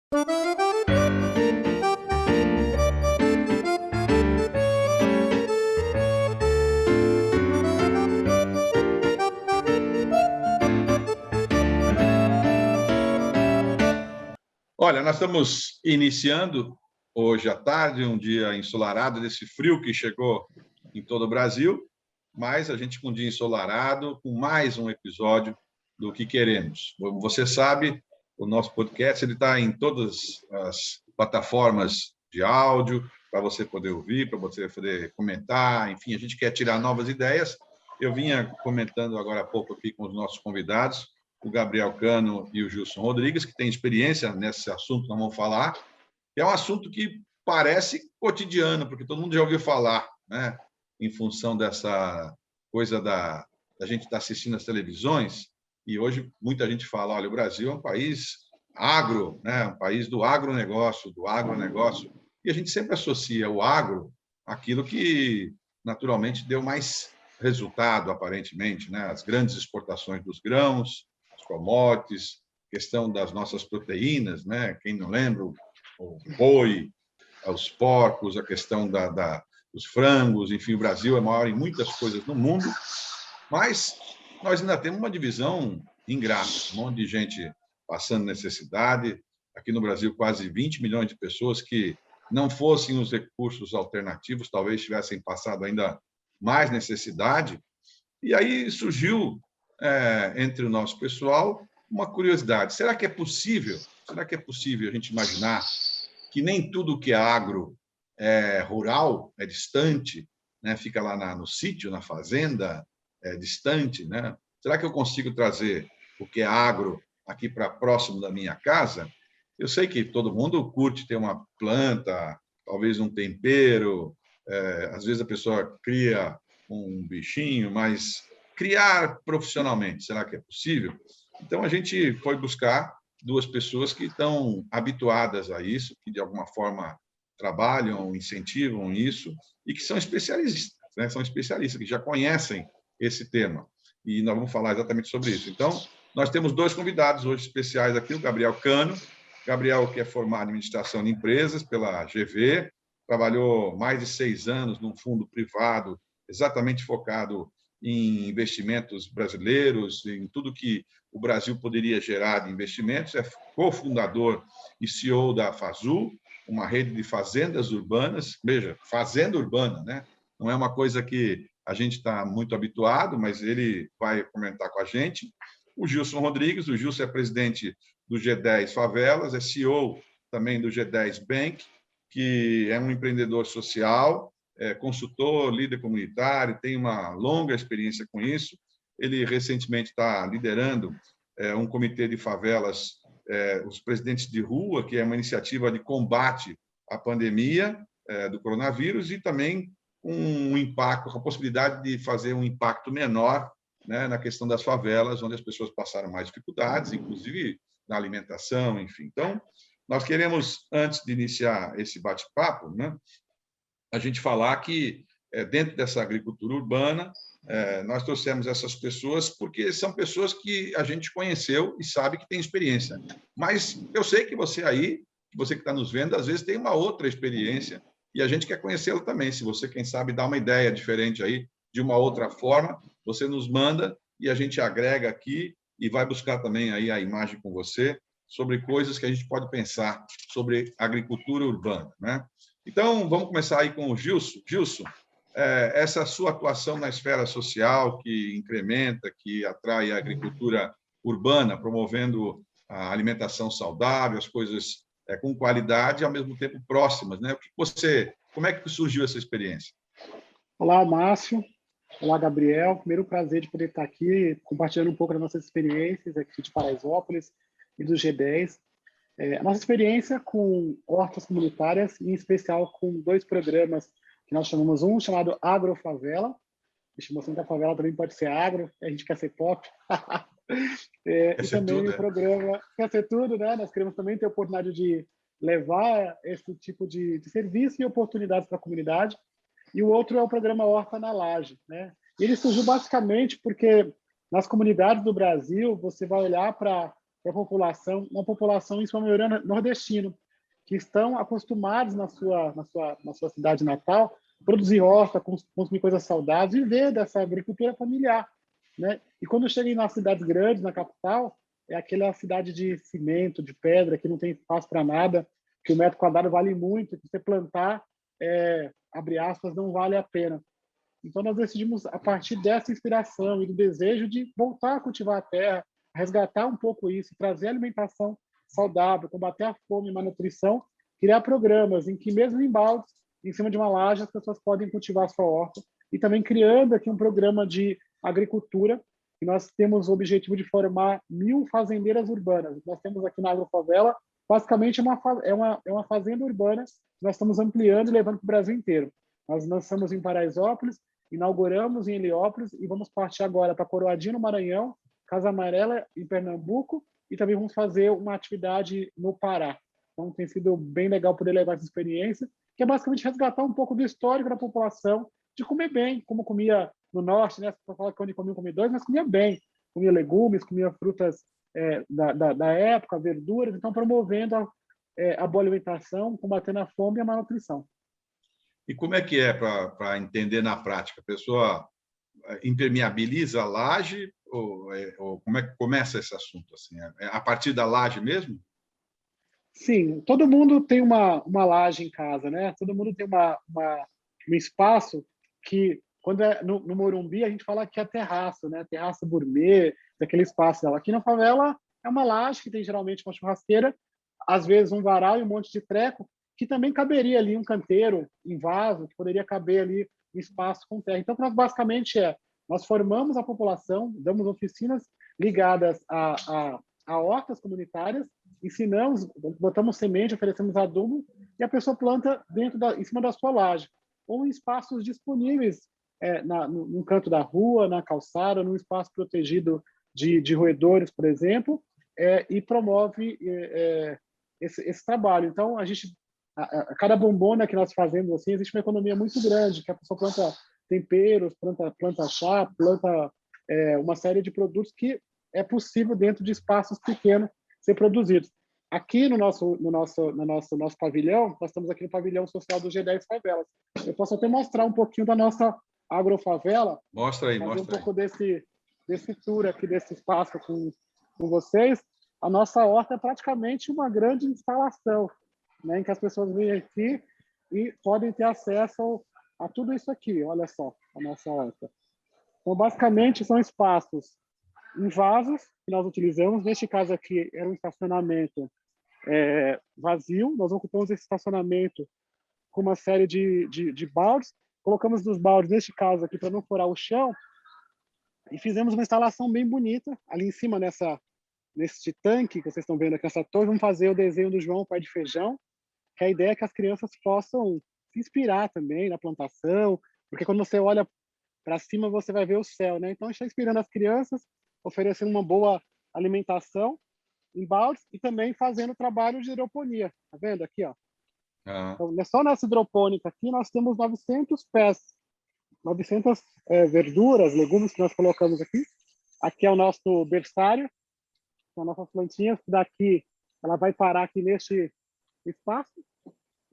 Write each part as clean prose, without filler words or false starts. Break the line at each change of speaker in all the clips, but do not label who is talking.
Olha, nós estamos iniciando hoje à tarde, um dia ensolarado desse frio que chegou em todo o Brasil, mas a gente com um dia ensolarado, com mais um episódio do Que Queremos. Como você sabe, o nosso podcast ele está em todas as plataformas de áudio, para você poder ouvir, para você poder comentar, enfim, a gente quer tirar novas ideias. Eu vinha comentando agora há pouco aqui com os nossos convidados, o Gabriel Cano e o Gilson Rodrigues, que têm experiência nesse assunto que nós vamos falar. É um assunto que parece cotidiano, porque todo mundo já ouviu falar, né? Em função dessa coisa da gente estar assistindo as televisões, e hoje muita gente fala, olha, o Brasil é um país agro, né? Um país do agronegócio, e a gente sempre associa o agro àquilo que naturalmente deu mais resultado, aparentemente, né? As grandes exportações dos grãos, os commodities, questão das nossas proteínas, né? Quem não lembra, o boi, os porcos, a questão dos frangos, enfim, o Brasil é maior em muitas coisas no mundo, mas nós ainda temos uma divisão ingrata, um monte de gente passando necessidade. Aqui no Brasil, quase 20 milhões de pessoas que não fossem os recursos alternativos, talvez tivessem passado ainda mais necessidade. E aí surgiu, entre o nosso pessoal, uma curiosidade. Será que é possível? Será que é possível a gente imaginar que nem tudo que é agro é rural, é distante, né? Fica lá no sítio, na fazenda, é distante, né? Será que eu consigo trazer o que é agro aqui para próximo da minha casa? Eu sei que todo mundo curte ter uma planta, talvez um tempero, às vezes a pessoa cria um bichinho, mas criar profissionalmente, será que é possível? Então a gente foi buscar duas pessoas que estão habituadas a isso, que de alguma forma trabalham, incentivam isso e que são especialistas, né? São especialistas que já conhecem esse tema. E nós vamos falar exatamente sobre isso. Então, nós temos dois convidados hoje especiais aqui, o Gabriel Cano. Gabriel, que é formado em administração de empresas pela GV, trabalhou mais de 6 anos num fundo privado exatamente focado em investimentos brasileiros, em tudo que o Brasil poderia gerar de investimentos. É cofundador e CEO da Fazul, uma rede de fazendas urbanas. Veja, fazenda urbana, né? Não é uma coisa que a gente está muito habituado, mas ele vai comentar com a gente. O Gilson Rodrigues, o Gilson é presidente do G10 Favelas, é CEO também do G10 Bank, que é um empreendedor social, é consultor, líder comunitário, tem uma longa experiência com isso. Ele recentemente está liderando um comitê de favelas, os presidentes de rua, que é uma iniciativa de combate à pandemia do coronavírus e também um impacto, a possibilidade de fazer um impacto menor, né, na questão das favelas, onde as pessoas passaram mais dificuldades, inclusive na alimentação, enfim. Então, nós queremos, antes de iniciar esse bate-papo, né, a gente falar que, dentro dessa agricultura urbana, nós trouxemos essas pessoas porque são pessoas que a gente conheceu e sabe que tem experiência. Mas eu sei que você aí, você que está nos vendo, às vezes tem uma outra experiência e a gente quer conhecê-la também. Se você, quem sabe, dá uma ideia diferente aí, de uma outra forma, você nos manda e a gente agrega aqui e vai buscar também aí a imagem com você sobre coisas que a gente pode pensar sobre agricultura urbana, né? Então, vamos começar aí com o Gilson. Gilson, essa sua atuação na esfera social que incrementa, que atrai a agricultura urbana, promovendo a alimentação saudável, as coisas com qualidade e, ao mesmo tempo, próximas, né? Como é que surgiu essa experiência?
Olá, Márcio. Olá, Gabriel. Primeiro, prazer de poder estar aqui compartilhando um pouco das nossas experiências aqui de Paraisópolis e do G10. A nossa experiência com hortas comunitárias, em especial com dois programas que nós chamamos, um chamado Agrofavela, estimação da favela também pode ser agro, a gente quer ser pop. E também tudo, o programa quer ser tudo, né? Nós queremos também ter a oportunidade de levar esse tipo de serviço e oportunidades para a comunidade. E o outro é o programa Horta na Laje, né? E ele surgiu basicamente porque nas comunidades do Brasil você vai olhar para para a população, uma população, em sua maioria, nordestina, que estão acostumados na sua cidade natal, produzir horta, consumir coisas saudáveis, viver dessa agricultura familiar, né? E quando cheguem nas cidades grandes, na capital, é aquela cidade de cimento, de pedra, que não tem espaço para nada, que o metro quadrado vale muito, que você plantar, abre aspas, não vale a pena. Então, nós decidimos, a partir dessa inspiração e do desejo de voltar a cultivar a terra, resgatar um pouco isso, trazer alimentação saudável, combater a fome e malnutrição, criar programas em que, mesmo em baldes, em cima de uma laje, as pessoas podem cultivar a sua horta. E também criando aqui um programa de agricultura, e nós temos o objetivo de formar 1.000 fazendeiras urbanas. Nós temos aqui na Agrofavela, basicamente, é uma fazenda urbana que nós estamos ampliando e levando para o Brasil inteiro. Nós lançamos em Paraisópolis, inauguramos em Heliópolis e vamos partir agora para Coroadinho, no Maranhão, Casa Amarela, em Pernambuco, e também vamos fazer uma atividade no Pará. Então, tem sido bem legal poder levar essa experiência, que é basicamente resgatar um pouco do histórico da população, de comer bem, como comia no norte, né? Você fala que onde comia comedores, mas comia bem. Comia legumes, comia frutas da época, verduras, então promovendo a boa alimentação, combatendo a fome e a malnutrição.
E como é que é para entender na prática? A pessoa impermeabiliza a laje ou como é que começa esse assunto? Assim, é a partir da laje mesmo?
Sim, todo mundo tem uma laje em casa, né? Todo mundo tem um espaço que, quando é no Morumbi, a gente fala que é terraço, né? Terraço gourmet, daquele espaço dela. Aqui na favela é uma laje que tem geralmente uma churrasqueira, às vezes um varal e um monte de treco, que também caberia ali um canteiro em vaso, que poderia caber ali um espaço com terra. Então, nós basicamente nós formamos a população, damos oficinas ligadas a hortas comunitárias, ensinamos, botamos semente, oferecemos adubo e a pessoa planta em cima da sua laje ou em espaços disponíveis no canto da rua, na calçada, num espaço protegido de roedores, por exemplo, e promove esse trabalho. Então, a cada bombona que nós fazemos assim, existe uma economia muito grande, que a pessoa planta temperos, planta chá, planta uma série de produtos que é possível, dentro de espaços pequenos, ser produzidos. Aqui no nosso pavilhão, nós estamos aqui no pavilhão social do G10 Favelas. Eu posso até mostrar um pouquinho da nossa agrofavela.
Mostra aí,
fazer
mostra
um pouco desse tour aqui, desse espaço com vocês. A nossa horta é praticamente uma grande instalação, né, em que as pessoas vêm aqui e podem ter acesso a tudo isso aqui. Olha só, a nossa horta. Então, basicamente, são espaços em vasos que nós utilizamos. Neste caso aqui, era um estacionamento vazio. Nós ocupamos esse estacionamento com uma série de baldes. Colocamos nos baldes, neste caso aqui, para não furar o chão, e fizemos uma instalação bem bonita ali em cima nesse tanque que vocês estão vendo aqui, nessa torre. Vamos fazer o desenho do João Pai de Feijão, que a ideia é que as crianças possam se inspirar também na plantação, porque quando você olha para cima você vai ver o céu, né? Então a gente está inspirando as crianças, oferecendo uma boa alimentação em baldes e também fazendo trabalho de hidroponia. Tá vendo aqui, ó? Então, só nessa hidropônica aqui nós temos 900 pés, 900 verduras, legumes que nós colocamos aqui. Aqui é o nosso berçário, são nossas plantinhas. Daqui ela vai parar aqui neste espaço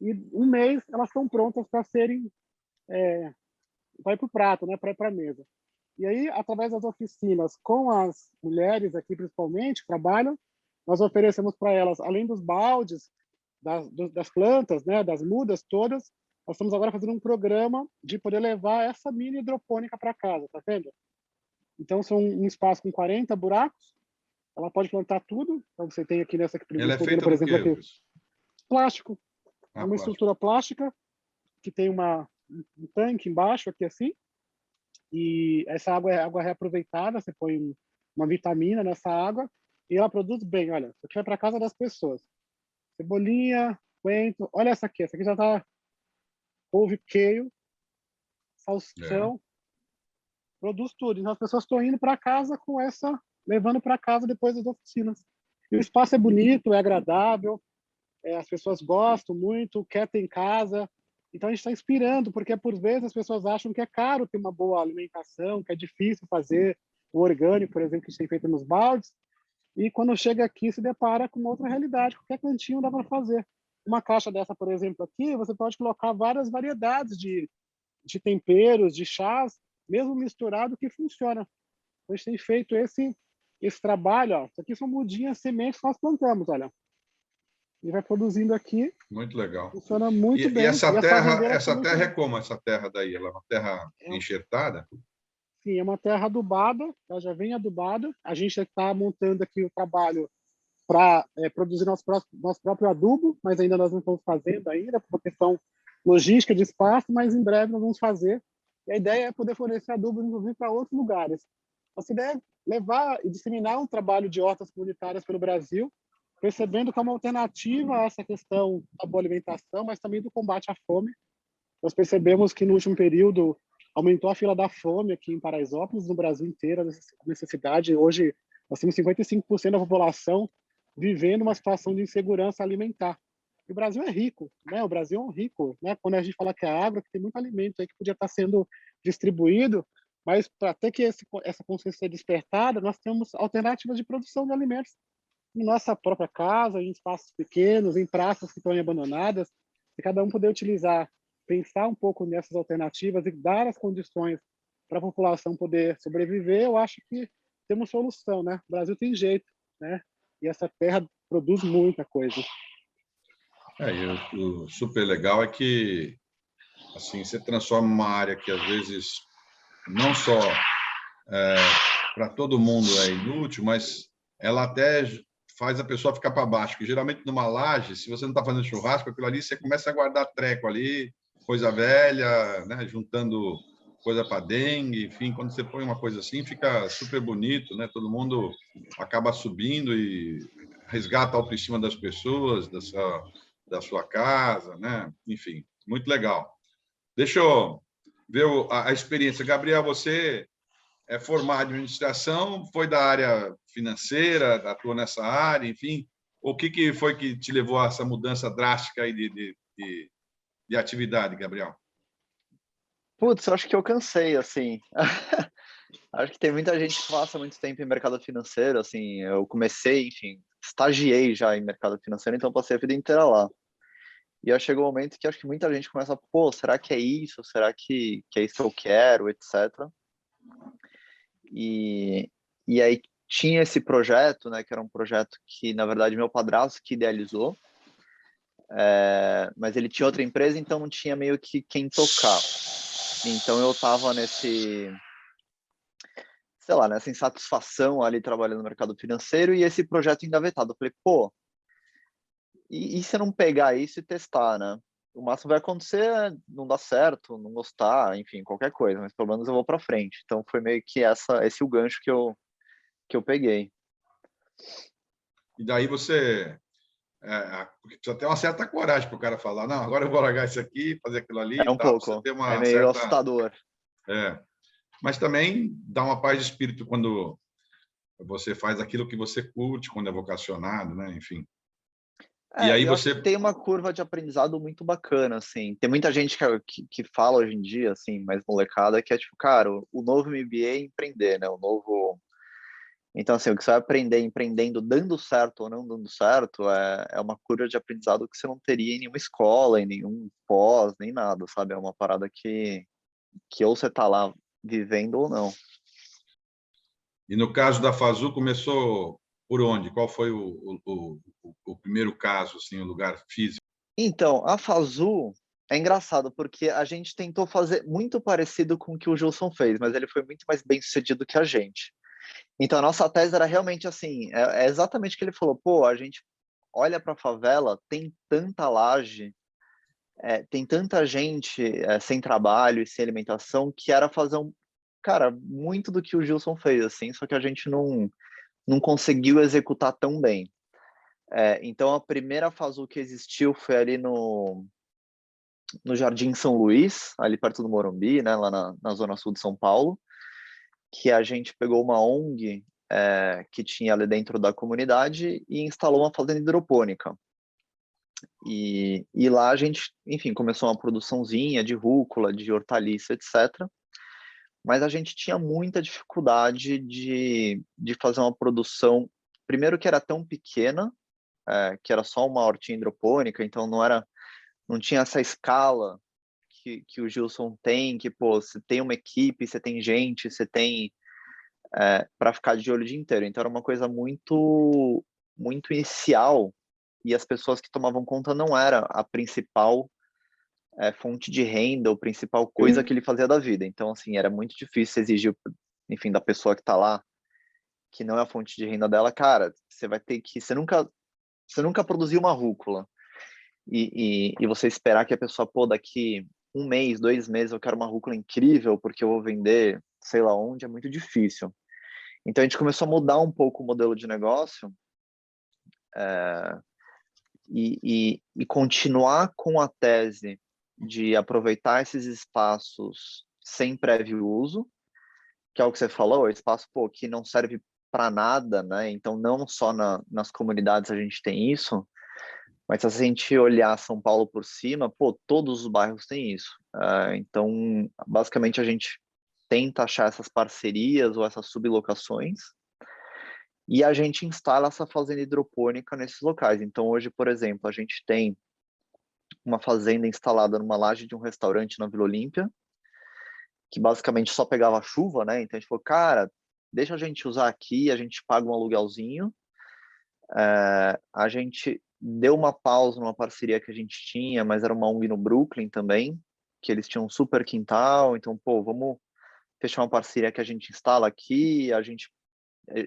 e um mês elas estão prontas para serem vai para o prato, né, para ir para a mesa. E aí, através das oficinas com as mulheres aqui principalmente que trabalham, nós oferecemos para elas, além dos baldes, das plantas, né, das mudas todas, nós estamos agora fazendo um programa de poder levar essa mini hidropônica para casa, tá vendo? Então, são um espaço com 40 buracos, ela pode plantar tudo. Então, você tem aqui nessa que
Ela é feita
por exemplo,
do quê,
aqui, plástico. É uma
plástico.
estrutura plástica que tem um tanque embaixo, aqui assim, e essa água é água reaproveitada, você põe uma vitamina nessa água e ela produz bem. Olha, isso aqui vai para casa das pessoas. Cebolinha, coentro, olha essa aqui já está couve, queijo, salsichão, produz tudo. Então as pessoas estão indo para casa com levando para casa depois das oficinas. E o espaço é bonito, é agradável, as pessoas gostam muito, quer ter em casa. Então a gente está inspirando, porque por vezes as pessoas acham que é caro ter uma boa alimentação, que é difícil fazer o orgânico, por exemplo, que a gente tem feito nos baldes. e quando chega aqui se depara com uma outra realidade. Qualquer cantinho dá para fazer. Uma caixa dessa, por exemplo, aqui, você pode colocar várias variedades de temperos, de chás, mesmo misturado, que funciona. A gente tem feito esse trabalho. Ó. Isso aqui são mudinhas, sementes que nós plantamos, olha. E vai produzindo aqui,
Muito legal.
funciona muito
E
bem. E as fazendeiras
essa
também
terra
são...
é como essa terra daí? Ela é uma terra enxertada?
Sim, é uma terra adubada, ela já vem adubada. A gente está montando aqui o trabalho para produzir nosso próprio adubo, mas ainda nós não estamos fazendo ainda, por uma questão logística de espaço, mas em breve nós vamos fazer. E a ideia é poder fornecer adubo, inclusive, para outros lugares. Nossa ideia é levar e disseminar um trabalho de hortas comunitárias pelo Brasil, percebendo que é uma alternativa a essa questão da boa alimentação, mas também do combate à fome. Nós percebemos que no último período aumentou a fila da fome aqui em Paraisópolis, no Brasil inteiro, a necessidade. Hoje, nós temos 55% da população vivendo uma situação de insegurança alimentar. E o Brasil é rico, né? O Brasil é um rico, né? Quando a gente fala que é agro, que tem muito alimento aí que podia estar sendo distribuído, mas para ter que essa consciência ser despertada, nós temos alternativas de produção de alimentos em nossa própria casa, em espaços pequenos, em praças que estão abandonadas, e cada um poder utilizar, pensar um pouco nessas alternativas e dar as condições para a população poder sobreviver, eu acho que temos solução, né? O Brasil tem jeito, né? E essa terra produz muita coisa.
E o super legal é que assim você transforma uma área que às vezes não só para todo mundo é inútil, mas ela até faz a pessoa ficar para baixo, que geralmente numa laje, se você não está fazendo churrasco, aquilo ali, você começa a guardar treco ali, coisa velha, né, juntando coisa para dengue, enfim, quando você põe uma coisa assim, fica super bonito, né? Todo mundo acaba subindo e resgata a autoestima das pessoas, da sua casa, né? Enfim, muito legal. Deixa eu ver a experiência. Gabriel, você é formado em administração, foi da área financeira, atuou nessa área, enfim. O que foi que te levou a essa mudança drástica aí de atividade, Gabriel?
Putz, eu acho que eu cansei, assim. Acho que tem muita gente que passa muito tempo em mercado financeiro, assim. Eu comecei, enfim, estagiei já em mercado financeiro, então passei a vida inteira lá. E aí chegou um momento que acho que muita gente começa, pô, será que é isso? Será que é isso que eu quero, etc. E aí tinha esse projeto, né, que era um projeto que, na verdade, meu padrasto que idealizou, mas ele tinha outra empresa, então não tinha meio que quem tocar. Então eu tava sei lá, nessa insatisfação ali trabalhando no mercado financeiro e esse projeto engavetado. Eu falei, pô, e se eu não pegar isso e testar, né? O máximo vai acontecer é não dar certo, não gostar, enfim, qualquer coisa, mas pelo menos eu vou para frente. Então foi meio que esse o gancho que eu peguei.
E daí você precisa ter uma certa coragem para o cara falar, não, agora eu vou largar isso aqui, fazer aquilo ali
É
e
um
tal, precisa
pouco,
ter
é
uma
meio
certa...
assustador.
Mas também dá uma paz de espírito quando você faz aquilo que você curte, quando é vocacionado, né? Enfim. E aí
Eu acho que
você...
tem uma curva de aprendizado muito bacana, assim. Tem muita gente que fala hoje em dia, assim, mais molecada, que é tipo, cara, o novo MBA é empreender, né? O novo... Então, assim, o que você vai aprender empreendendo, dando certo ou não dando certo, é uma curva de aprendizado que você não teria em nenhuma escola, em nenhum pós, nem nada, sabe? É uma parada que ou você tá lá vivendo ou não.
E no caso da Fazu, começou por onde? Qual foi o primeiro caso, assim, o lugar físico?
Então, a Fazu é engraçado, porque a gente tentou fazer muito parecido com o que o Gilson fez, mas ele foi muito mais bem sucedido que a gente. Então, a nossa tese era realmente assim, é exatamente o que ele falou, pô, a gente olha para a favela, tem tanta laje, tem tanta gente sem trabalho e sem alimentação, que era fazer cara, muito do que o Gilson fez, assim, só que a gente não conseguiu executar tão bem. Então, a primeira Fazu que existiu foi ali no Jardim São Luís, ali perto do Morumbi, né, lá na zona sul de São Paulo, que a gente pegou uma ONG que tinha ali dentro da comunidade e instalou uma fazenda hidropônica. E lá a gente, enfim, começou uma produçãozinha de rúcula, de hortaliça, etc. Mas a gente tinha muita dificuldade de fazer uma produção primeiro que era tão pequena, que era só uma hortinha hidropônica, então não tinha essa escala que o Gilson tem, que, pô, você tem uma equipe, você tem gente, você tem para ficar de olho o dia inteiro. Então era uma coisa muito, muito inicial, e as pessoas que tomavam conta não era a principal fonte de renda, ou principal coisa que ele fazia da vida. Então, assim, era muito difícil exigir, enfim, da pessoa que está lá, que não é a fonte de renda dela, cara, você vai ter que... Você nunca produziu uma rúcula. E você esperar que a pessoa, pô, daqui 1 mês, 2 meses, eu quero uma rúcula incrível, porque eu vou vender sei lá onde, é muito difícil. Então, a gente começou a mudar um pouco o modelo de negócio, e continuar com a tese de aproveitar esses espaços sem prévio uso, que é o que você falou, é espaço, pô, que não serve para nada, né? Então, não só nas comunidades a gente tem isso, mas se a gente olhar São Paulo por cima, pô, todos os bairros têm isso. Então, basicamente, a gente tenta achar essas parcerias ou essas sublocações, e a gente instala essa fazenda hidropônica nesses locais. Então, hoje, por exemplo, a gente tem uma fazenda instalada numa laje de um restaurante na Vila Olímpia, que basicamente só pegava chuva, né? Então a gente falou, cara, deixa a gente usar aqui, a gente paga um aluguelzinho. A gente deu uma pausa numa parceria que a gente tinha, mas era uma ONG no Brooklyn também, que eles tinham um super quintal, então, pô, vamos fechar uma parceria que a gente instala aqui, a gente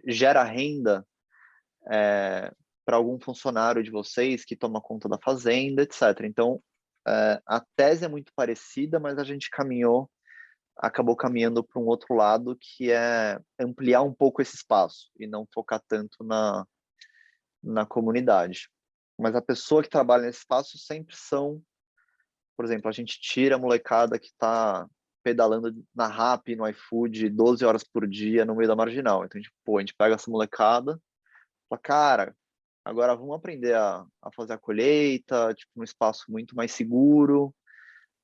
gera renda para algum funcionário de vocês que toma conta da fazenda, etc. Então, a tese é muito parecida, mas a gente acabou caminhando para um outro lado, que é ampliar um pouco esse espaço e não focar tanto na comunidade. Mas a pessoa que trabalha nesse espaço sempre são, por exemplo, a gente tira a molecada que está pedalando na Rappi, no iFood, 12 horas por dia no meio da marginal. Então, a gente pega essa molecada, fala, cara, agora vamos aprender a fazer a colheita, tipo, num espaço muito mais seguro,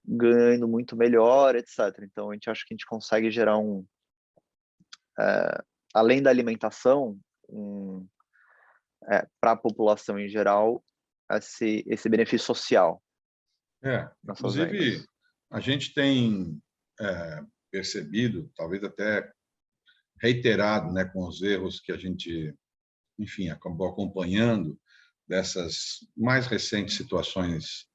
ganhando muito melhor, etc. Então, a gente acha que a gente consegue gerar além da alimentação, para a população em geral, esse benefício social nessas
Inclusive,
vendas.
a gente tem percebido, talvez até reiterado, né, com os erros que a gente, enfim, acabou acompanhando dessas mais recentes situações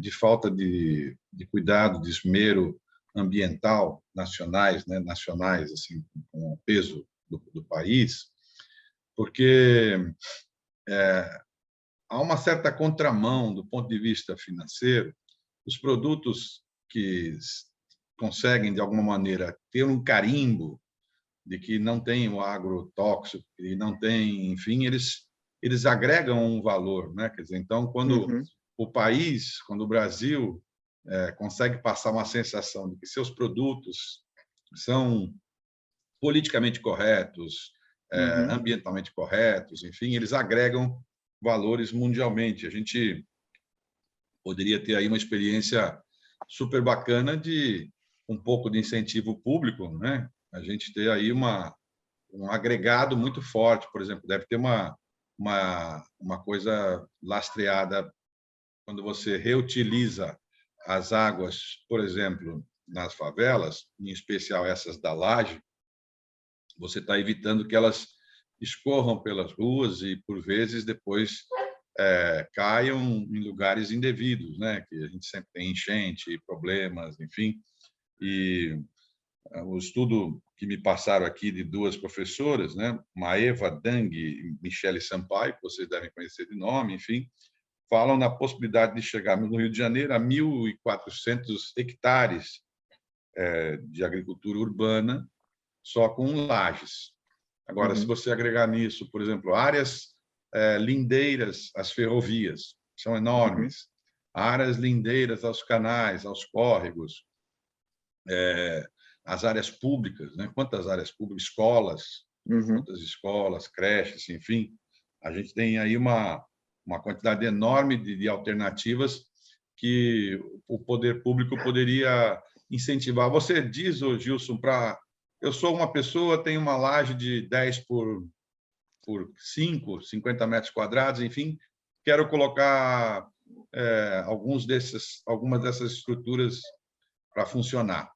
de falta de cuidado, de esmero ambiental nacionais, né, nacionais, assim, com o peso do país, porque há uma certa contramão do ponto de vista financeiro. Os produtos que conseguem, de alguma maneira, ter um carimbo de que não tem o agrotóxico e não tem, enfim, eles agregam um valor, né? Quer dizer, então, quando o país, quando o Brasil consegue passar uma sensação de que seus produtos são politicamente corretos, ambientalmente corretos, enfim, eles agregam valores mundialmente. A gente poderia ter aí uma experiência super bacana de um pouco de incentivo público, né? A gente ter aí um agregado muito forte, por exemplo, deve ter uma coisa lastreada quando você reutiliza as águas, por exemplo, nas favelas, em especial essas da laje, você está evitando que elas escorram pelas ruas e, por vezes, depois caiam em lugares indevidos, né? Que a gente sempre tem enchente, problemas, enfim. E o estudo que me passaram aqui de 2 professoras, né? Maeva Dang e Michele Sampaio, que vocês devem conhecer de nome, enfim, falam na possibilidade de chegarmos no Rio de Janeiro a 1.400 hectares de agricultura urbana só com lajes. Agora, se você agregar nisso, por exemplo, áreas lindeiras às ferrovias, são enormes, áreas lindeiras aos canais, aos córregos, as áreas públicas, né? Quantas áreas públicas, escolas, quantas escolas, creches, enfim, a gente tem aí uma quantidade enorme de alternativas que o poder público poderia incentivar. Você diz, Gilson, eu sou uma pessoa, tenho uma laje de 10 por por 5, 50 metros quadrados, enfim, quero colocar algumas dessas estruturas para funcionar.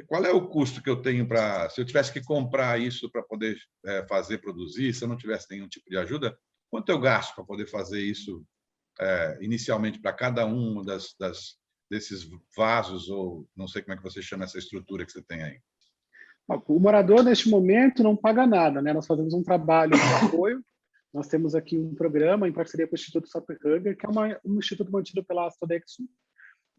Qual é o custo que eu tenho se eu tivesse que comprar isso para poder fazer, produzir, se eu não tivesse nenhum tipo de ajuda, quanto eu gasto para poder fazer isso inicialmente para cada um desses vasos, ou não sei como é que você chama essa estrutura que você tem aí?
O morador, neste momento, não paga nada, né? Nós fazemos um trabalho de apoio. Nós temos aqui um programa em parceria com o Instituto Sapiranga, que é um instituto mantido pela Sodexo.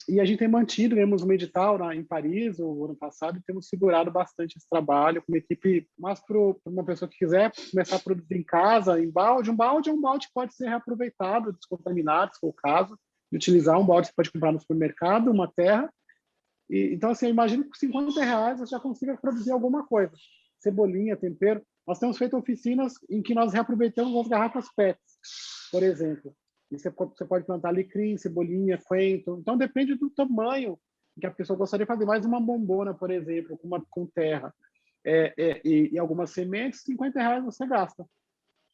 E a gente tem mantido, ganhamos um edital em Paris, o ano passado, e temos segurado bastante esse trabalho com uma equipe, mas para uma pessoa que quiser começar a produzir em casa, em balde. Um balde é um balde que pode ser reaproveitado, descontaminado, se for o caso, e utilizar um balde que você pode comprar no supermercado, uma terra. Então, assim, eu imagino que com R$50 você já consiga produzir alguma coisa. Cebolinha, tempero. Nós temos feito oficinas em que nós reaproveitamos as garrafas PET, por exemplo. E você pode plantar alecrim, cebolinha, coentro. Então, depende do tamanho que a pessoa gostaria de fazer. Mais uma bombona, por exemplo, com terra e algumas sementes, R$50 você gasta.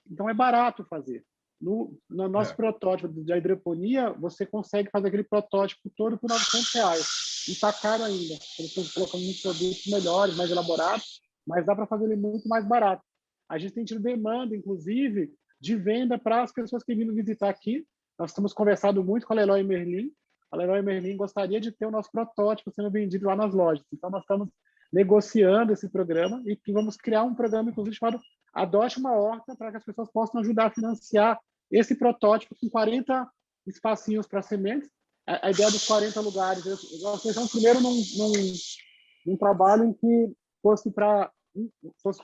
Então, é barato fazer. No nosso protótipo de hidroponia, você consegue fazer aquele protótipo todo por R$900. E está caro ainda. Eles estão colocando muitos produtos melhores, mais elaborados, mas dá para fazer ele muito mais barato. A gente tem tido demanda, inclusive, de venda para as pessoas que vindo visitar aqui. Nós temos conversado muito com a Leroy Merlin. A Leroy Merlin gostaria de ter o nosso protótipo sendo vendido lá nas lojas. Então, nós estamos negociando esse programa e vamos criar um programa, inclusive, chamado Adote uma Horta, para que as pessoas possam ajudar a financiar esse protótipo com 40 espacinhos para sementes. A ideia dos 40 lugares, nós pensamos primeiro num trabalho em que fosse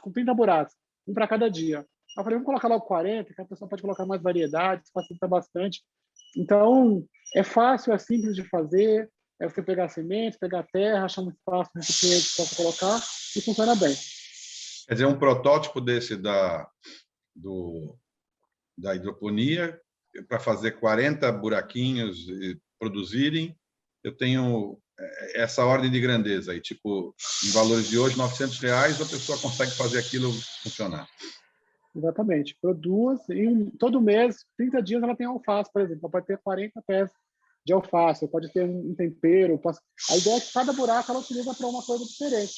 com 30 buracos, um para cada dia. Eu falei, vamos colocar logo 40, que a pessoa pode colocar mais variedades, facilita bastante. Então, é fácil, é simples de fazer, é você pegar sementes, pegar terra, achar um espaço, um recipiente para você colocar, e funciona bem.
Quer dizer, um protótipo desse da hidroponia, para fazer 40 buraquinhos e produzirem, eu tenho essa ordem de grandeza aí, tipo, em valores de hoje, R$900, a pessoa consegue fazer aquilo funcionar.
Exatamente. Produz, todo mês, 30 dias, ela tem alface, por exemplo. Ela pode ter 40 pés de alface, pode ter um tempero. A ideia é que cada buraco ela utiliza para uma coisa diferente,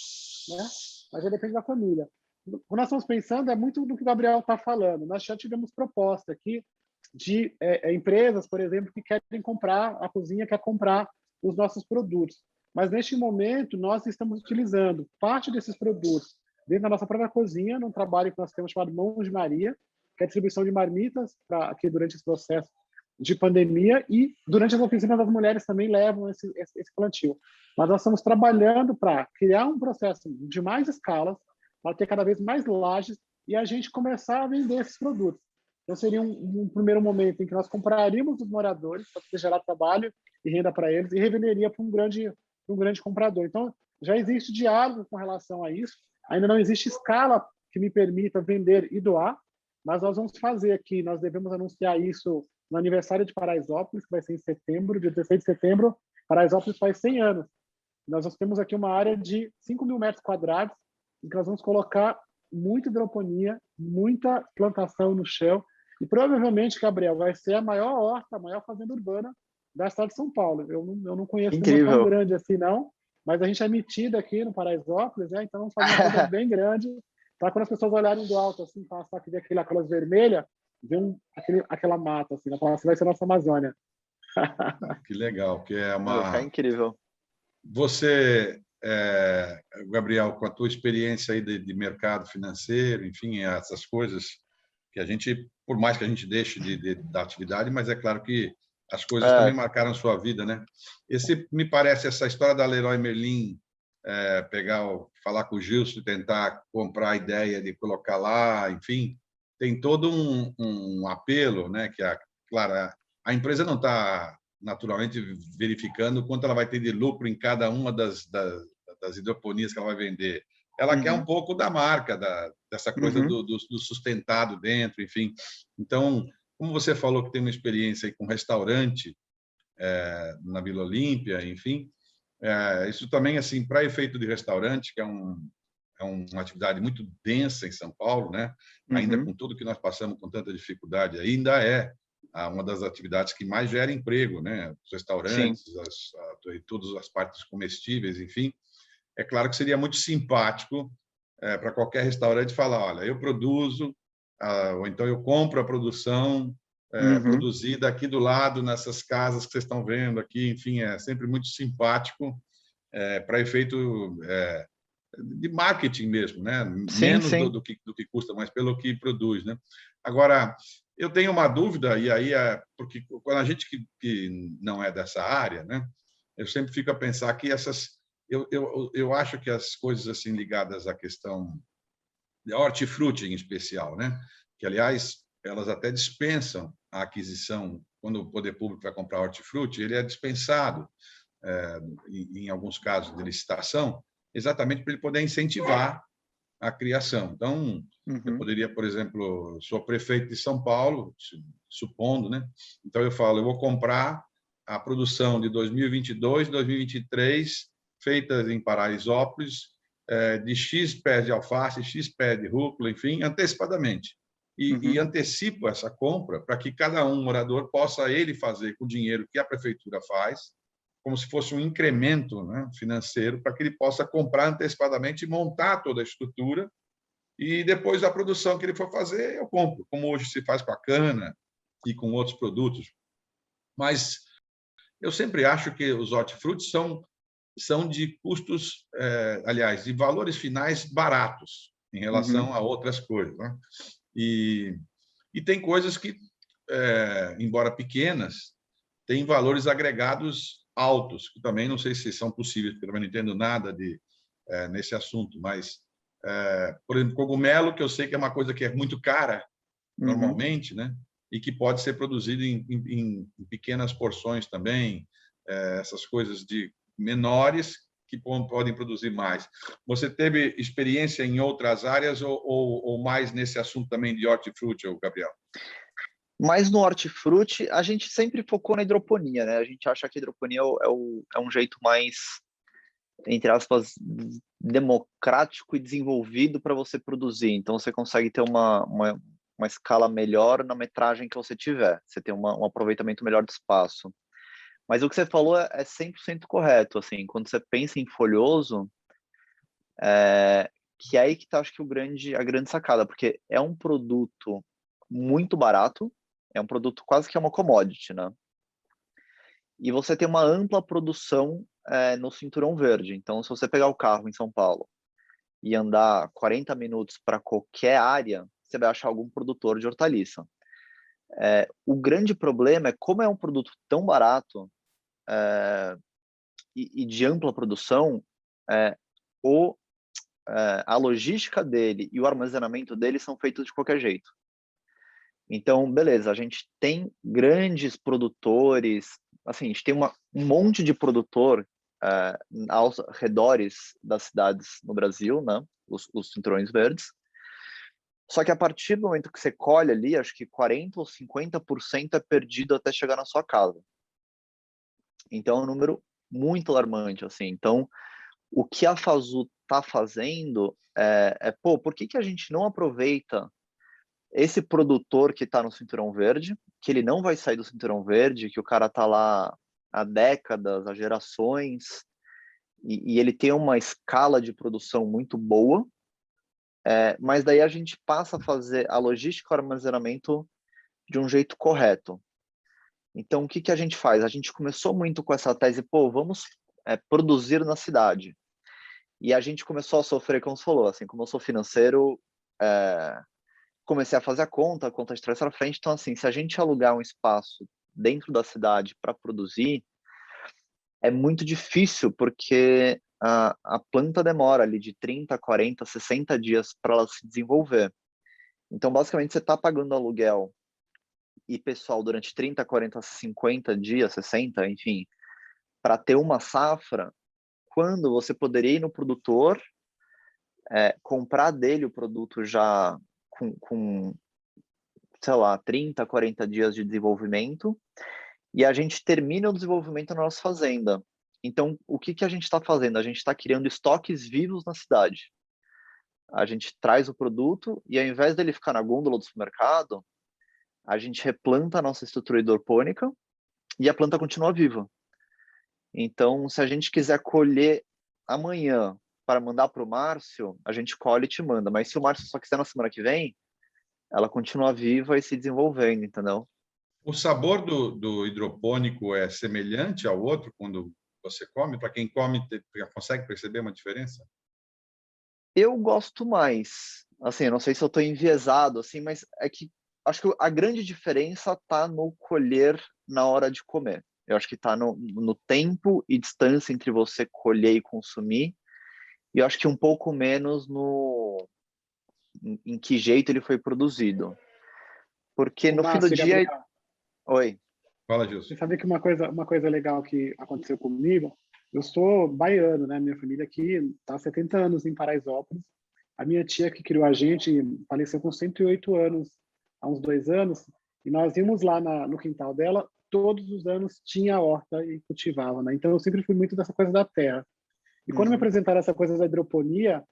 né? Mas já depende da família. O que nós estamos pensando é muito do que o Gabriel está falando. Nós já tivemos proposta aqui de empresas, por exemplo, que querem comprar, a cozinha quer comprar os nossos produtos. Mas, neste momento, nós estamos utilizando parte desses produtos dentro da nossa própria cozinha, num trabalho que nós temos chamado Mãos de Maria, que é a distribuição de marmitas aqui durante esse processo de pandemia, e durante as oficinas as mulheres também levam esse plantio. Mas nós estamos trabalhando para criar um processo de mais escalas, para ter cada vez mais lajes e a gente começar a vender esses produtos. Então, seria um primeiro momento em que nós compraríamos dos moradores para gerar trabalho e renda para eles e revenderia para um grande comprador. Então, já existe diálogo com relação a isso. Ainda não existe escala que me permita vender e doar, mas nós vamos fazer aqui. Nós devemos anunciar isso no aniversário de Paraisópolis, que vai ser em setembro, dia 16 de setembro. Paraisópolis faz 100 anos. Nós temos aqui uma área de 5.000 metros quadrados, em que nós vamos colocar muita hidroponia, muita plantação no chão, e provavelmente, Gabriel, vai ser a maior horta, a maior fazenda urbana da cidade de São Paulo. Eu não conheço nenhuma tão grande assim, não, mas a gente é metido aqui no Paraisópolis, né? Então vamos fazer uma coisa bem grande, para quando as pessoas olharem do alto, assim, passar aqui, ver aquelas vermelhas, ver aquela mata, assim, assim, vai ser a nossa Amazônia.
Que legal, que é uma...
É incrível.
Você, Gabriel, com a tua experiência aí de mercado financeiro, enfim, essas coisas que a gente, por mais que a gente deixe da atividade, mas é claro que as coisas também marcaram sua vida, né? Me parece, essa história da Leroy Merlin, falar com o Gilson, tentar comprar a ideia de colocar lá, enfim, tem todo um apelo, né? Que, claro, a empresa não está naturalmente verificando quanto ela vai ter de lucro em cada uma das hidroponias que ela vai vender. Ela quer um pouco da marca, dessa coisa do sustentado dentro, enfim. Então, como você falou que tem uma experiência aí com restaurante na Vila Olímpia, enfim, isso também, assim, para efeito de restaurante, que é uma atividade muito densa em São Paulo, né? Ainda com tudo que nós passamos com tanta dificuldade, ainda é uma das atividades que mais gera emprego, né? Os restaurantes, todas as partes comestíveis, enfim. É claro que seria muito simpático para qualquer restaurante falar, olha, eu produzo, ou então eu compro a produção produzida aqui do lado, nessas casas que vocês estão vendo aqui, enfim, é sempre muito simpático para efeito de marketing mesmo, né?
Sim,
Menos
sim.
do que custa, mas pelo que produz, né? Agora, eu tenho uma dúvida, e aí porque quando a gente que não é dessa área, né? Eu sempre fico a pensar que eu acho que as coisas assim ligadas à questão de hortifruti em especial, né? Que aliás elas até dispensam a aquisição quando o poder público vai comprar hortifruti, ele é dispensado em alguns casos de licitação, exatamente para ele poder incentivar a criação. Então, eu poderia, por exemplo, sou prefeito de São Paulo, supondo, né? Então eu falo, eu vou comprar a produção de 2022, 2023 feitas em Paraisópolis, de X pés de alface, X pés de rúcula, enfim, antecipadamente. E antecipo essa compra para que cada morador possa ele fazer com o dinheiro que a prefeitura faz, como se fosse um incremento, né, financeiro, para que ele possa comprar antecipadamente e montar toda a estrutura, e depois da produção que ele for fazer, eu compro, como hoje se faz com a cana e com outros produtos. Mas eu sempre acho que os hortifrutis são de custos, aliás, de valores finais baratos em relação a outras coisas, né? E tem coisas que, embora pequenas, têm valores agregados altos, que também não sei se são possíveis, porque eu também não entendo nada nesse assunto, mas, por exemplo, cogumelo, que eu sei que é uma coisa que é muito cara, normalmente, né? E que pode ser produzido em pequenas porções também, essas coisas de menores que podem produzir mais. Você teve experiência em outras áreas ou mais nesse assunto também de hortifruti, Gabriel?
Mas no hortifruti, a gente sempre focou na hidroponia, né? A gente acha que a hidroponia é um jeito mais, entre aspas, democrático e desenvolvido para você produzir. Então, você consegue ter uma escala melhor na metragem que você tiver. Você tem um aproveitamento melhor do espaço. Mas o que você falou é 100% correto. Assim, quando você pensa em folhoso, que é aí que está, acho que a grande sacada, porque é um produto muito barato, é um produto quase que é uma commodity, né? E você tem uma ampla produção no Cinturão Verde. Então, se você pegar o carro em São Paulo e andar 40 minutos para qualquer área, você vai achar algum produtor de hortaliça. O grande problema é como é um produto tão barato e de ampla produção, a logística dele e o armazenamento dele são feitos de qualquer jeito. Então, beleza, a gente tem grandes produtores, assim, a gente tem um monte de produtor aos redores das cidades no Brasil, né? Os cinturões verdes. Só que a partir do momento que você colhe ali, acho que 40% ou 50% é perdido até chegar na sua casa. Então, é um número muito alarmante, assim. Então, o que a FASU está fazendo por que a gente não aproveita esse produtor que está no Cinturão Verde, que ele não vai sair do Cinturão Verde, que o cara está lá há décadas, há gerações, e ele tem uma escala de produção muito boa, mas daí a gente passa a fazer a logística e o armazenamento de um jeito correto. Então, o que a gente faz? A gente começou muito com essa tese, vamos produzir na cidade. E a gente começou a sofrer, como você falou, assim, como eu sou financeiro, comecei a fazer a conta de trás para frente. Então, assim, se a gente alugar um espaço dentro da cidade para produzir, é muito difícil, porque a planta demora ali de 30, 40, 60 dias para ela se desenvolver. Então, basicamente, você está pagando aluguel e pessoal durante 30, 40, 50 dias, 60, enfim, para ter uma safra, quando você poderia ir no produtor, comprar dele o produto já com, sei lá, 30, 40 dias de desenvolvimento, e a gente termina o desenvolvimento na nossa fazenda. Então, o que a gente está fazendo? A gente está criando estoques vivos na cidade. A gente traz o produto e, ao invés dele ficar na gôndola do supermercado, a gente replanta a nossa estrutura hidropônica e a planta continua viva. Então, se a gente quiser colher amanhã para mandar para o Márcio, a gente colhe e te manda. Mas se o Márcio só quiser na semana que vem, ela continua viva e se desenvolvendo, entendeu?
O sabor do hidropônico é semelhante ao outro quando você come? Para quem come, consegue perceber uma diferença?
Eu gosto mais. Assim, eu não sei se eu estou enviesado, assim, mas é que acho que a grande diferença está no colher na hora de comer. Eu acho que está no tempo e distância entre você colher e consumir. E eu acho que um pouco menos em que jeito ele foi produzido. Porque
O
no fim do
Márcio e
dia...
Gabriel,
Oi.
Fala,
você
Gilson.
sabe que uma coisa legal que aconteceu comigo, eu sou baiano, né? Minha família aqui está há 70 anos em Paraisópolis. A minha tia que criou a gente faleceu com 108 anos, há uns 2 anos, e nós íamos lá no quintal dela, todos os anos tinha horta e cultivava, né? Então eu sempre fui muito dessa coisa da terra. E quando me
Uhum.
apresentaram essa coisa da hidroponia,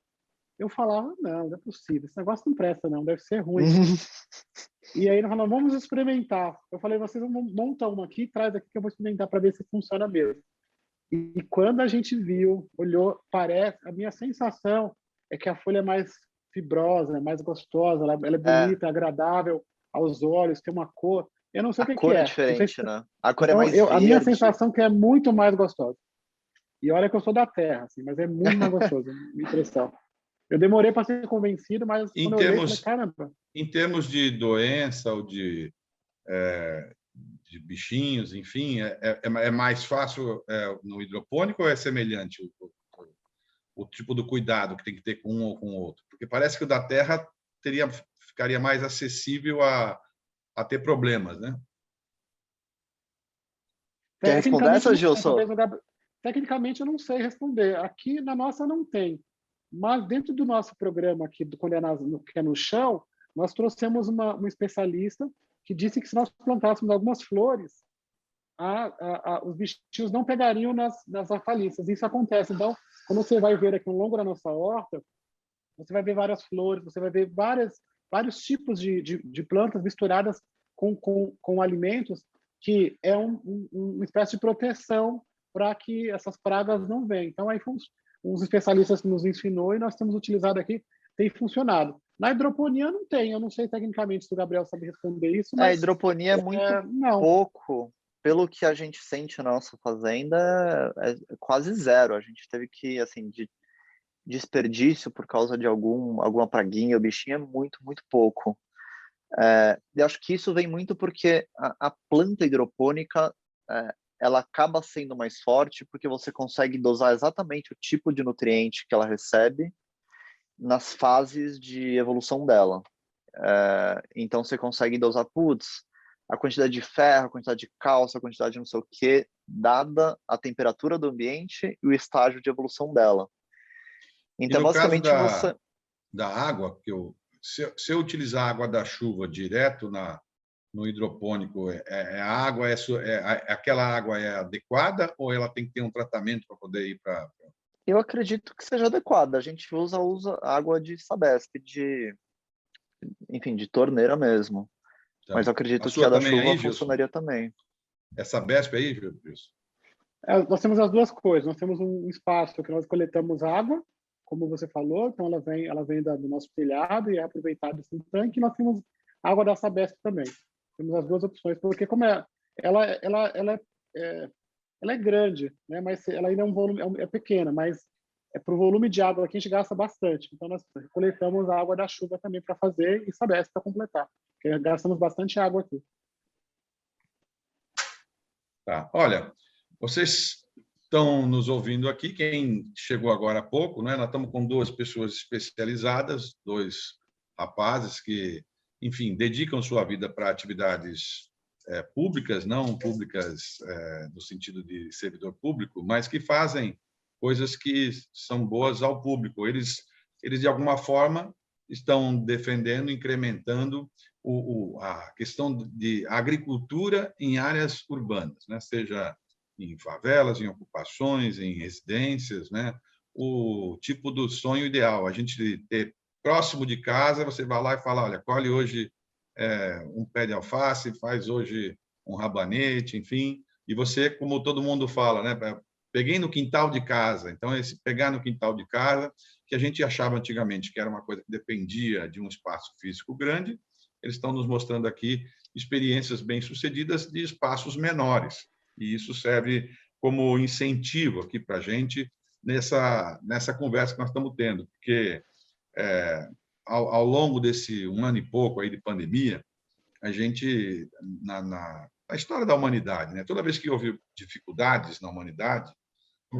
eu falava, não é possível, esse negócio não presta não, deve ser ruim. E aí nós falamos, vamos experimentar. Eu falei, vocês vão montar uma aqui, traz aqui que eu vou experimentar para ver se funciona mesmo. E quando a gente viu, olhou, parece, a minha sensação é que a folha é mais fibrosa, é mais gostosa, ela é
É,
bonita, agradável aos olhos, tem uma cor. Eu não sei
a
o que que
cor é
é. Não sei se...
diferente, né? A cor é
Então,
mais
a minha
verde.
sensação é que é muito mais gostosa. E olha que eu sou da terra, assim, mas é muito mais gostoso, minha impressão. Eu demorei para ser convencido, mas
Em
quando eu olhei, eu falei,
termos,
caramba.
em termos de doença ou de bichinhos, enfim, é mais fácil no hidropônico ou é semelhante o tipo do cuidado que tem que ter com um ou com o outro? Porque parece que o da terra ficaria mais acessível a ter problemas, né?
Quer responder
Tecnicamente,
essa,
não sei,
Gilson?
tecnicamente eu não sei responder. Aqui na nossa não tem. Mas dentro do nosso programa aqui, quando é que é no chão, nós trouxemos uma especialista que disse que se nós plantássemos algumas flores, os bichinhos não pegariam nas hortaliças. Isso acontece. Então, quando você vai ver aqui ao longo da nossa horta, você vai ver várias flores, você vai ver vários tipos de plantas misturadas com alimentos, que é uma espécie de proteção para que essas pragas não venham. Então, aí uns especialistas que nos ensinou e nós temos utilizado aqui, tem funcionado. Na hidroponia não tem, eu não sei tecnicamente se o Gabriel sabe responder isso,
A
mas
hidroponia é muito
não.
pouco. Pelo que a gente sente na nossa fazenda, é quase zero. A gente teve que, assim, de desperdício por causa de alguma praguinha ou bichinho é muito, muito pouco. Eu acho que isso vem muito porque a planta hidropônica, ela acaba sendo mais forte porque você consegue dosar exatamente o tipo de nutriente que ela recebe nas fases de evolução dela. Então você consegue dosar, putz, a quantidade de ferro, a quantidade de cálcio, a quantidade de não sei o que, dada a temperatura do ambiente e o estágio de evolução dela.
E
Então,
no caso
basicamente, você...
da água, se eu utilizar a água da chuva direto no hidropônico, a água aquela água é adequada ou ela tem que ter um tratamento para poder ir para...
Eu acredito que seja adequada. A gente usa água de Sabesp, enfim, de torneira mesmo. Mas
Tá.
eu
A
acredito que a
sua
da
também
chuva
aí, Gilson?
funcionaria também.
Essa Besp aí, Gilson?
Nós temos as duas coisas. Nós temos um espaço que nós coletamos água, como você falou, então ela vem do nosso telhado e é aproveitada em tanque. E nós temos água da Sabesp também. Temos as duas opções, porque como ela é grande, né? Mas ela ainda é um volume é pequena, mas para o volume de água aqui a gente gasta bastante. Então nós coletamos a água da chuva também para fazer e Sabesp para completar, porque gastamos bastante água aqui.
Tá. Olha, vocês estão nos ouvindo aqui, quem chegou agora há pouco, né? Nós estamos com duas pessoas especializadas, dois rapazes que, enfim, dedicam sua vida para atividades públicas, não públicas no sentido de servidor público, mas que fazem coisas que são boas ao público. Eles de alguma forma, estão defendendo, incrementando a questão de agricultura em áreas urbanas, né? Seja em favelas, em ocupações, em residências, né? O tipo do sonho ideal, a gente ter próximo de casa, você vai lá e fala, olha, colhe hoje um pé de alface, faz hoje um rabanete, enfim, e você, como todo mundo fala, né, peguei no quintal de casa. Então, esse pegar no quintal de casa, que a gente achava antigamente que era uma coisa que dependia de um espaço físico grande, eles estão nos mostrando aqui experiências bem-sucedidas de espaços menores. E isso serve como incentivo aqui para a gente nessa conversa que nós estamos tendo, porque ao longo desse 1 ano e pouco aí de pandemia, a gente, na história da humanidade, né, toda vez que houve dificuldades na humanidade,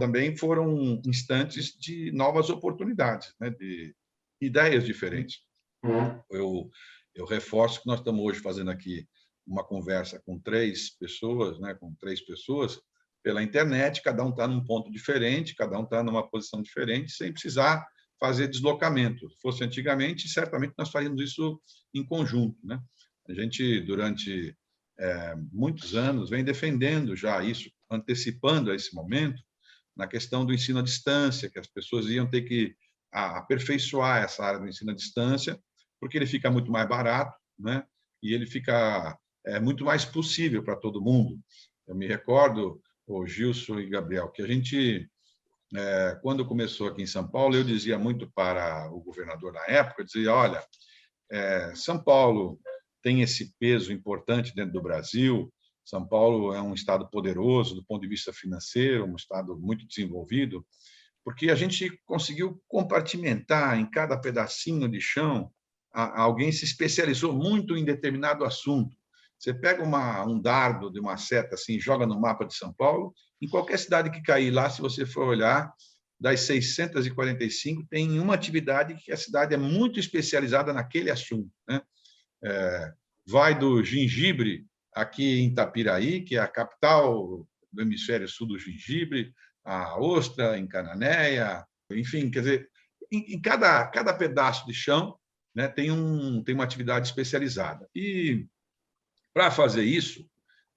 também foram instantes de novas oportunidades, né, de ideias diferentes. Eu reforço que nós estamos hoje fazendo aqui uma conversa com 3 pessoas, né, com 3 pessoas, pela internet, cada um está num ponto diferente, cada um está numa posição diferente, sem precisar fazer deslocamento. Se fosse antigamente, certamente nós faríamos isso em conjunto, né? A gente, durante muitos anos, vem defendendo já isso, antecipando a esse momento, na questão do ensino à distância, que as pessoas iam ter que aperfeiçoar essa área do ensino à distância, porque ele fica muito mais barato, né? E ele fica muito mais possível para todo mundo. Eu me recordo, o Gilson e Gabriel, que a gente, quando começou aqui em São Paulo, eu dizia muito para o governador na época, eu dizia, olha, São Paulo tem esse peso importante dentro do Brasil, São Paulo é um estado poderoso do ponto de vista financeiro, um estado muito desenvolvido, porque a gente conseguiu compartimentar em cada pedacinho de chão, alguém se especializou muito em determinado assunto. Você pega um dardo de uma seta assim, joga no mapa de São Paulo, em qualquer cidade que cair lá, se você for olhar, das 645, tem uma atividade que a cidade é muito especializada naquele assunto, né? Vai do gengibre, aqui em Itapiraí, que é a capital do hemisfério sul do gengibre, a ostra em Cananéia, enfim, quer dizer, em cada pedaço de chão, né, tem uma atividade especializada. E, para fazer isso,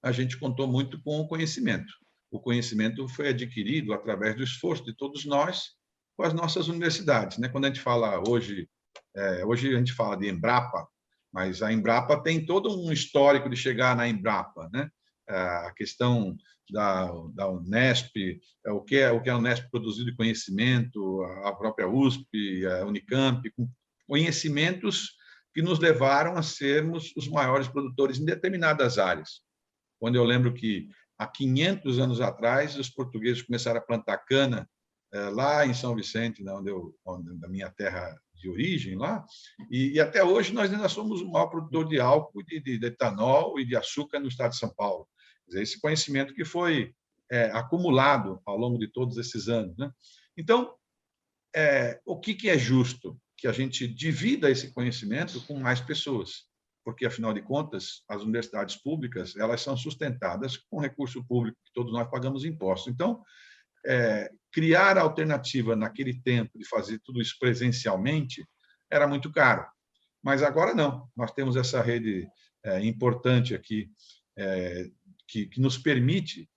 a gente contou muito com o conhecimento. O conhecimento foi adquirido através do esforço de todos nós com as nossas universidades, né? Quando a gente fala hoje a gente fala de Embrapa, mas a Embrapa tem todo um histórico de chegar na Embrapa, né? A questão da Unesp, o que a Unesp produziu de conhecimento, a própria USP, a Unicamp, com conhecimentos que nos levaram a sermos os maiores produtores em determinadas áreas. Quando eu lembro que, há 500 anos atrás, os portugueses começaram a plantar cana lá em São Vicente, da minha terra de origem, lá, e até hoje nós ainda somos o maior produtor de álcool, de etanol e de açúcar no estado de São Paulo. Quer dizer, esse conhecimento que foi acumulado ao longo de todos esses anos, né? Então, o que é justo? Que a gente divida esse conhecimento com mais pessoas, porque, afinal de contas, as universidades públicas elas são sustentadas com recurso público, que todos nós pagamos impostos. Então, criar alternativa naquele tempo de fazer tudo isso presencialmente era muito caro. Mas agora não. Nós temos essa rede importante aqui que nos permite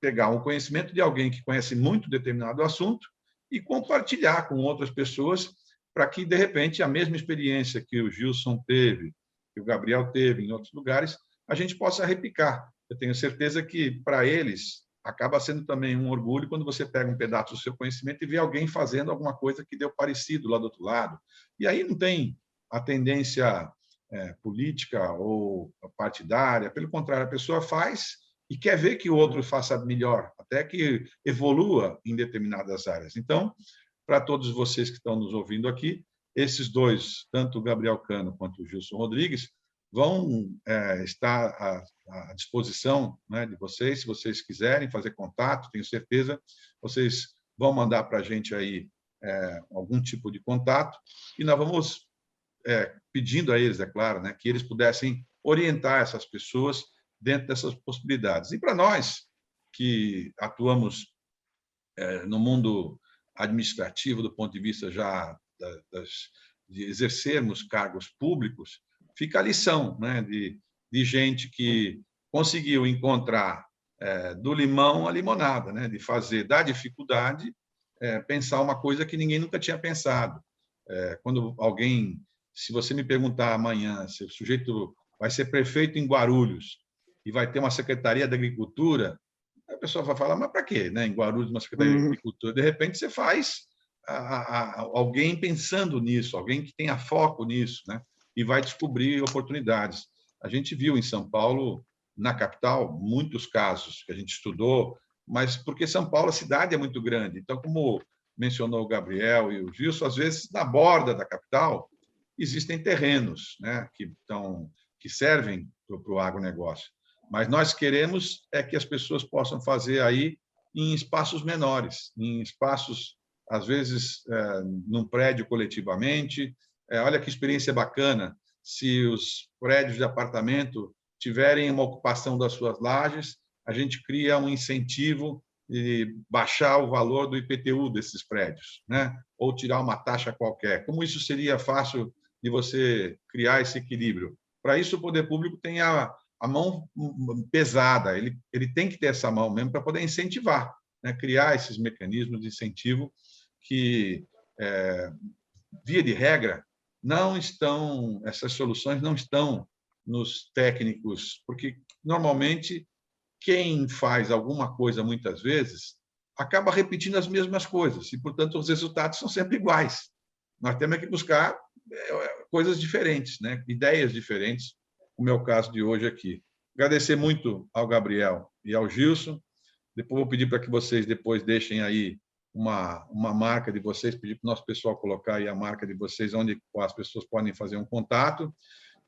pegar um conhecimento de alguém que conhece muito determinado assunto e compartilhar com outras pessoas para que, de repente, a mesma experiência que o Gilson teve, que o Gabriel teve em outros lugares, a gente possa replicar. Eu tenho certeza que, para eles, acaba sendo também um orgulho quando você pega um pedaço do seu conhecimento e vê alguém fazendo alguma coisa que deu parecido lá do outro lado. E aí não tem a tendência política ou partidária, pelo contrário, a pessoa faz e quer ver que o outro faça melhor, até que evolua em determinadas áreas. Então, para todos vocês que estão nos ouvindo aqui, esses dois, tanto o Gabriel Cano quanto o Gilson Rodrigues, vão estar à disposição, né, de vocês, se vocês quiserem fazer contato, tenho certeza, vocês vão mandar para a gente aí algum tipo de contato e nós vamos pedindo a eles, é claro, né, que eles pudessem orientar essas pessoas dentro dessas possibilidades. E para nós, que atuamos no mundo administrativo, do ponto de vista já de exercermos cargos públicos, fica a lição, né, de gente que conseguiu encontrar do limão a limonada, né, de fazer da dificuldade pensar uma coisa que ninguém nunca tinha pensado. Quando alguém, se você me perguntar amanhã se o sujeito vai ser prefeito em Guarulhos e vai ter uma secretaria da Agricultura, a pessoa vai falar, mas para quê, né? Em Guarulhos, uma secretaria de Agricultura? De repente, você faz alguém pensando nisso, alguém que tenha foco nisso, né? E vai descobrir oportunidades. A gente viu em São Paulo, na capital, muitos casos que a gente estudou, mas porque São Paulo, a cidade é muito grande. Então, como mencionou o Gabriel e o Gilson, às vezes, na borda da capital, existem terrenos, né, que servem para o agronegócio. Mas nós queremos que as pessoas possam fazer aí em espaços menores, em espaços, às vezes, num prédio coletivamente. Olha que experiência bacana, se os prédios de apartamento tiverem uma ocupação das suas lajes, a gente cria um incentivo de baixar o valor do IPTU desses prédios, né? Ou tirar uma taxa qualquer. Como isso seria fácil de você criar esse equilíbrio? Para isso, o poder público tem a mão pesada, ele tem que ter essa mão mesmo para poder incentivar, né? Criar esses mecanismos de incentivo que, via de regra, essas soluções não estão nos técnicos, porque, normalmente, quem faz alguma coisa, muitas vezes, acaba repetindo as mesmas coisas, e, portanto, os resultados são sempre iguais. Nós temos que buscar coisas diferentes, né? Ideias diferentes, como é o caso de hoje aqui. Agradecer muito ao Gabriel e ao Gilson. Depois vou pedir para que vocês depois deixem aí uma marca de vocês, pedir para o nosso pessoal colocar aí a marca de vocês, onde as pessoas podem fazer um contato.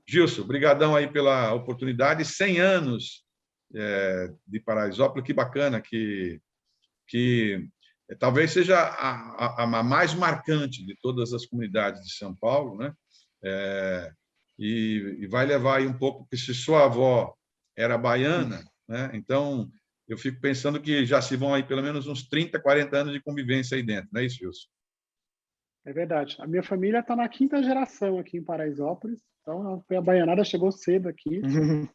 Gilson, brigadão aí pela oportunidade. 100 anos de Paraisópolis, que bacana, que talvez seja a mais marcante de todas as comunidades de São Paulo, né? E vai levar aí um pouco, porque se sua avó era baiana, né? Então eu fico pensando que já se vão aí pelo menos uns 30, 40 anos de convivência aí dentro, não é isso, Gilson?
É verdade. A minha família está na 5ª geração aqui em Paraisópolis, então a baianada chegou cedo aqui.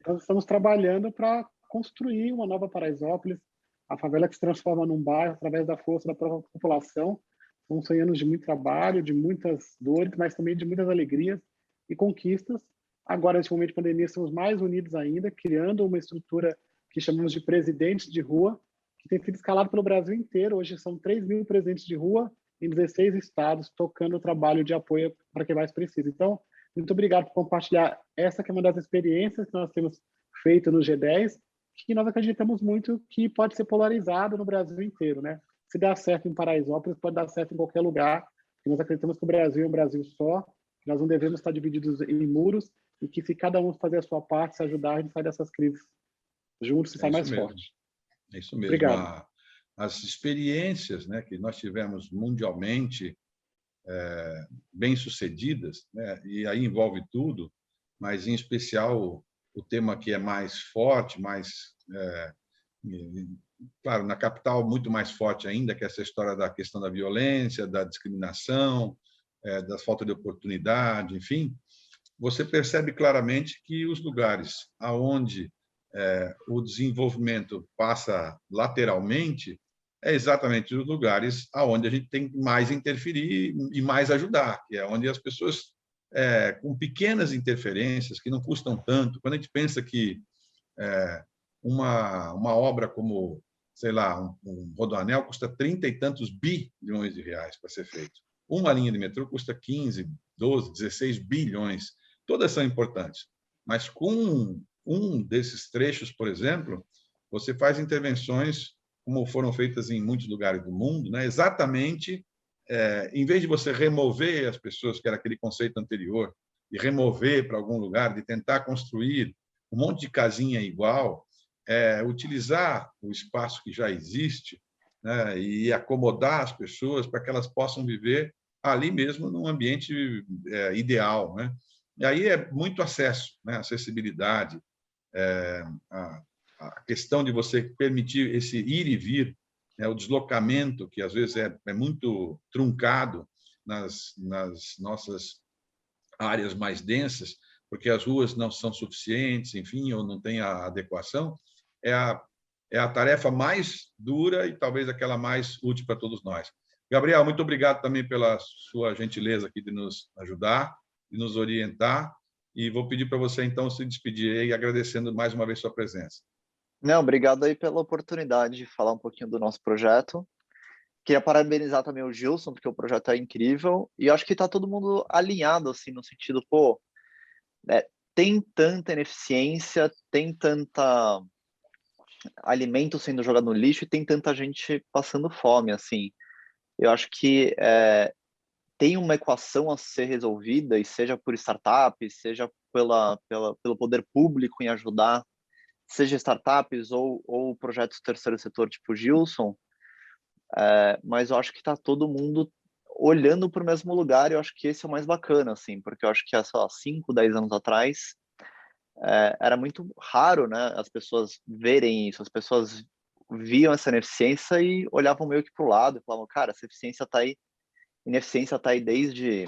Nós estamos trabalhando para construir uma nova Paraisópolis, a favela que se transforma num bairro através da força da própria população. São 100 anos de muito trabalho, de muitas dores, mas também de muitas alegrias e conquistas. Agora, nesse momento de pandemia, estamos mais unidos ainda, criando uma estrutura que chamamos de presidentes de rua, que tem sido escalado pelo Brasil inteiro. Hoje são 3.000 presidentes de rua em 16 estados, tocando o trabalho de apoio para quem mais precisa. Então, muito obrigado por compartilhar essa que é uma das experiências que nós temos feito no G10, que nós acreditamos muito que pode ser polarizado no Brasil inteiro, né? Se der certo em Paraisópolis, pode dar certo em qualquer lugar. E nós acreditamos que o Brasil é um Brasil só, que nós não devemos estar divididos em muros e que, se cada um fazer a sua parte, se ajudar, a gente sai dessas crises juntos e sai mais forte.
É isso mesmo.
Obrigado.
As experiências, né, que nós tivemos mundialmente bem-sucedidas, né, e aí envolve tudo, mas, em especial, o tema que é mais forte, claro, na capital, muito mais forte ainda, que é essa história da questão da violência, da discriminação, da falta de oportunidade, enfim, você percebe claramente que os lugares onde o desenvolvimento passa lateralmente é exatamente os lugares onde a gente tem que mais interferir e mais ajudar, que é onde as pessoas, com pequenas interferências, que não custam tanto, quando a gente pensa que uma obra como, sei lá, um rodoanel custa 30 e tantos bilhões de reais para ser feito. Uma linha de metrô custa 15, 12, 16 bilhões. Todas são importantes, mas com um desses trechos, por exemplo, você faz intervenções como foram feitas em muitos lugares do mundo, né? Exatamente, em vez de você remover as pessoas, que era aquele conceito anterior, de remover para algum lugar, de tentar construir um monte de casinha igual, utilizar o espaço que já existe, né? E acomodar as pessoas para que elas possam viver ali mesmo num ambiente ideal, né? E aí é muito acesso, né? Acessibilidade, a questão de você permitir esse ir e vir, né, o deslocamento, que às vezes é muito truncado nas nossas áreas mais densas, porque as ruas não são suficientes, enfim, ou não tem a adequação, é a tarefa mais dura e talvez aquela mais útil para todos nós. Gabriel, muito obrigado também pela sua gentileza aqui de nos ajudar, de nos orientar. E vou pedir para você, então, se despedir aí, agradecendo mais uma vez sua presença.
Não, obrigado aí pela oportunidade de falar um pouquinho do nosso projeto. Queria parabenizar também o Gilson, porque o projeto é incrível. E eu acho que está todo mundo alinhado, assim, no sentido, pô, tem tanta ineficiência, tem tanta alimento sendo jogado no lixo e tem tanta gente passando fome, assim. Eu acho que tem uma equação a ser resolvida, e seja por startups, seja pelo poder público em ajudar, seja startups ou projetos do terceiro setor, tipo Gilson, mas eu acho que está todo mundo olhando para o mesmo lugar, e eu acho que esse é o mais bacana, assim, porque eu acho que há, sei lá, 5, 10 anos atrás, era muito raro, né, as pessoas verem isso, as pessoas viam essa ineficiência e olhavam meio que para o lado e falavam, cara, essa ineficiência está aí desde,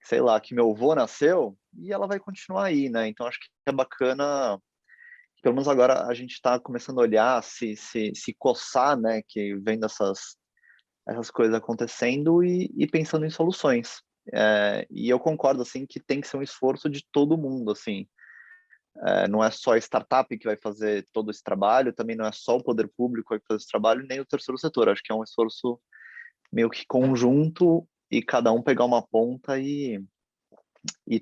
sei lá, que meu avô nasceu, e ela vai continuar aí, né, então acho que é bacana, pelo menos agora a gente está começando a olhar, se coçar, né, que vendo essas coisas acontecendo e pensando em soluções. E eu concordo, assim, que tem que ser um esforço de todo mundo, assim. Não é só a startup que vai fazer todo esse trabalho, também não é só o poder público que vai fazer esse trabalho, nem o terceiro setor. Acho que é um esforço meio que conjunto e cada um pegar uma ponta e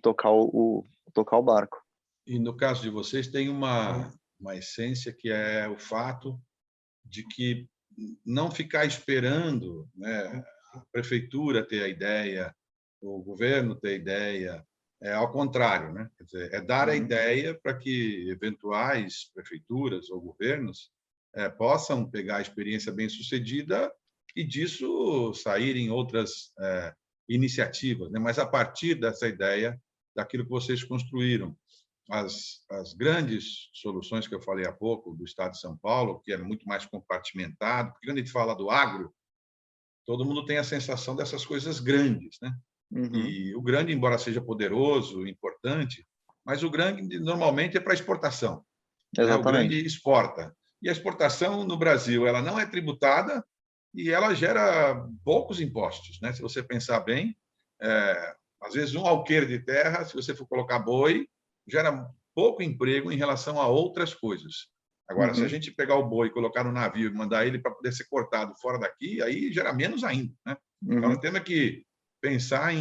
tocar o barco.
E no caso de vocês, tem uma essência que é o fato de que não ficar esperando, né, a prefeitura ter a ideia, o governo ter a ideia, ao contrário, né? Quer dizer, é dar a ideia para que eventuais prefeituras ou governos possam pegar a experiência bem-sucedida e disso saírem outras iniciativas, né? Mas a partir dessa ideia, daquilo que vocês construíram. As grandes soluções que eu falei há pouco do Estado de São Paulo, que era muito mais compartimentado, porque quando a gente fala do agro, todo mundo tem a sensação dessas coisas grandes, né? E o grande, embora seja poderoso, importante, mas o grande normalmente é para exportação, né? O grande
Exatamente.
exporta. E a exportação no Brasil, ela não é tributada e ela gera poucos impostos, né? Se você pensar bem, às vezes um alqueire de terra, se você for colocar boi, gera pouco emprego em relação a outras coisas. Agora, se a gente pegar o boi, colocar no navio e mandar ele para poder ser cortado fora daqui, aí gera menos ainda, né? Então, nós temos que pensar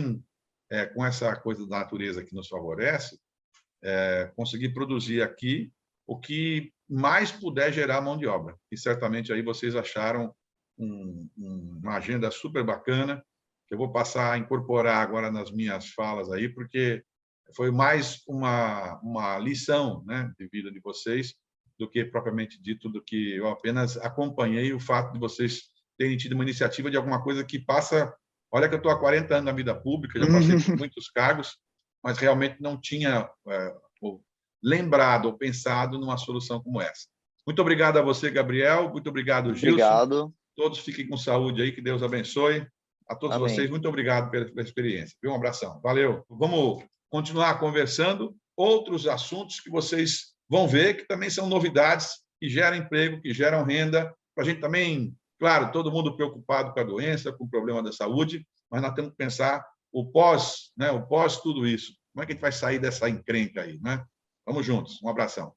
com essa coisa da natureza que nos favorece, conseguir produzir aqui o que mais puder gerar mão de obra. E certamente aí vocês acharam uma agenda super bacana, que eu vou passar a incorporar agora nas minhas falas aí, porque foi mais uma lição, né, de vida de vocês, do que propriamente dito, do que eu apenas acompanhei o fato de vocês terem tido uma iniciativa de alguma coisa que passa... Olha que eu estou há 40 anos na vida pública, já passei por muitos cargos, mas realmente não tinha lembrado ou pensado numa solução como essa. Muito obrigado a você, Gabriel. Muito obrigado, Gilson.
Obrigado.
Todos fiquem com saúde aí, que Deus abençoe. A todos
Amém.
vocês, muito obrigado pela experiência. Um abração. Valeu. Vamos continuar conversando outros assuntos que vocês vão ver, que também são novidades, que geram emprego, que geram renda, para a gente também, claro, todo mundo preocupado com a doença, com o problema da saúde, mas nós temos que pensar o pós, né? O pós tudo isso. Como é que a gente vai sair dessa encrenca aí, né? Vamos juntos. Um abração.